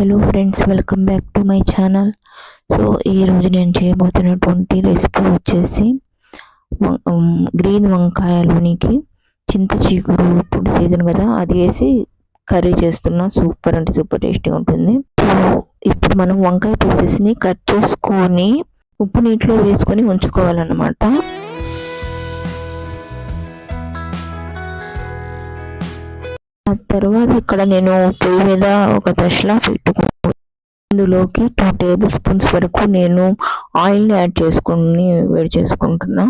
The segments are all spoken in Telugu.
Hello friends, welcome back to my channel. So ఈరోజు నేను చేయబోతున్నటువంటి రెసిపీ వచ్చేసి గ్రీన్ వంకాయలోనికి చింత చీకుడు ఇప్పుడు సీజన్ కదా, అది వేసి కర్రీ చేస్తున్నా. సూపర్ అంటే సూపర్ టేస్టీగా ఉంటుంది. సో ఇప్పుడు మనం వంకాయ పీసెస్ని కట్ చేసుకొని ఉప్పు నీటిలో వేసుకొని ఉంచుకోవాలన్నమాట. ఆ తర్వాత ఇక్కడ నేను పొయ్యి మీద ఒక దశలా పెట్టుకుని ఇందులోకి 2 టేబుల్ స్పూన్స్ వరకు నేను ఆయిల్ని యాడ్ చేసుకుని వేడి చేసుకుంటున్నా.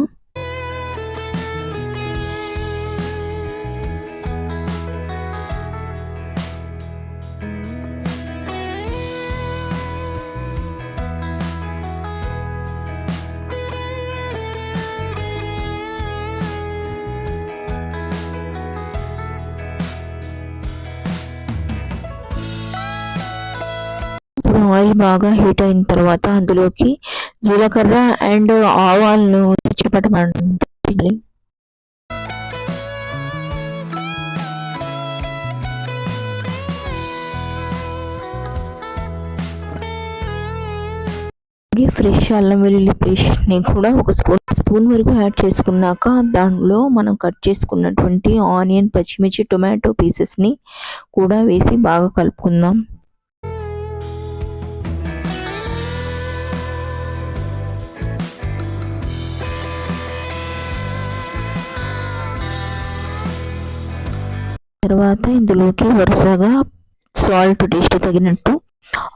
ఆయిల్ బాగా హీట్ అయిన తర్వాత అందులోకి జీలకర్ర అండ్ ఆవాలను చిటపటమనాలి. ఫ్రెష్ అల్లం వెల్లుల్లి పేస్ట్ని కూడా ఒక స్పూన్ వరకు యాడ్ చేసుకున్నాక దానిలో మనం కట్ చేసుకున్నటువంటి ఆనియన్, పచ్చిమిర్చి, టొమాటో పీసెస్ని కూడా వేసి బాగా కలుపుకుందాం. తర్వాత ఇందులోకి వరుసగా సాల్ట్ టేస్ట్ తగినట్టు,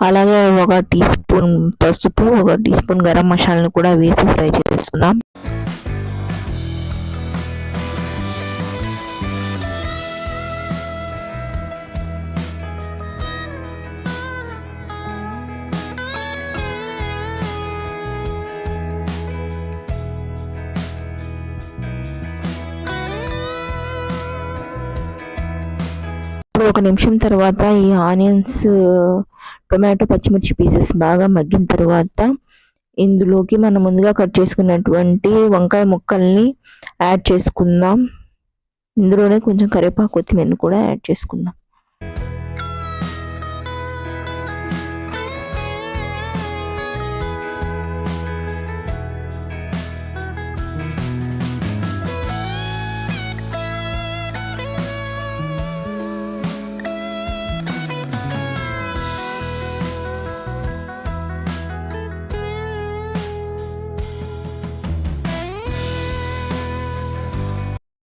అలాగే 1 టీ స్పూన్ పసుపు, 1 టీ స్పూన్ గరం మసాలాను కూడా వేసి ఫ్రై చేస్తున్నాం. ఒక నిమిషం తర్వాత ఈ ఆనియన్స్, టొమాటో, పచ్చిమిర్చి పీసెస్ బాగా మగ్గిన తర్వాత ఇందులోకి మనం ముందుగా కట్ చేసుకున్నటువంటి వంకాయ ముక్కల్ని యాడ్ చేసుకుందాం. ఇందులోనే కొంచెం కరివేపాకు, కొత్తిమీర కూడా యాడ్ చేసుకుందాం.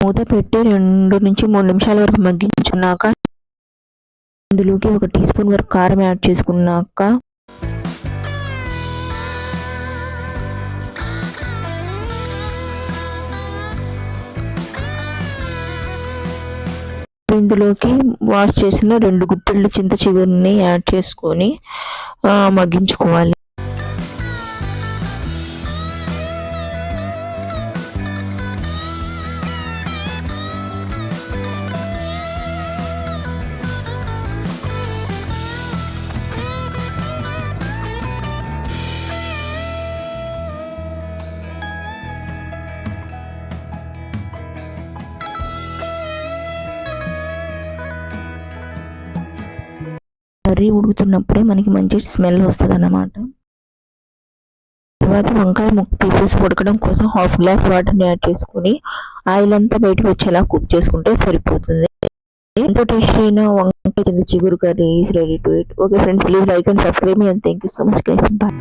మూత పెట్టి 2 నుంచి 3 నిమిషాల వరకు మగ్గించుకున్నాక ఇందులోకి 1 టీ స్పూన్ వరకు కారం యాడ్ చేసుకున్నాక ఇందులోకి వాష్ చేసిన 2 గుప్పెళ్ళు చింత చిగురుని యాడ్ చేసుకొని మగ్గించుకోవాలి. కర్రీ ఉడుకుతున్నప్పుడే మనకి మంచి స్మెల్ వస్తుంది అన్నమాట. తర్వాత వంకాయ పీసెస్ ఉడకడం కోసం 1/2 గ్లాస్ వాటర్ని యాడ్ చేసుకుని ఆయిల్ అంతా బయటకు వచ్చేలా కుక్ చేసుకుంటే సరిపోతుంది. ఎంతో టేస్టీ అయిన వంకాయ చిగురు curry is ready to eat. Okay friends, please like and subscribe మీ and thank you so much guys. Bye.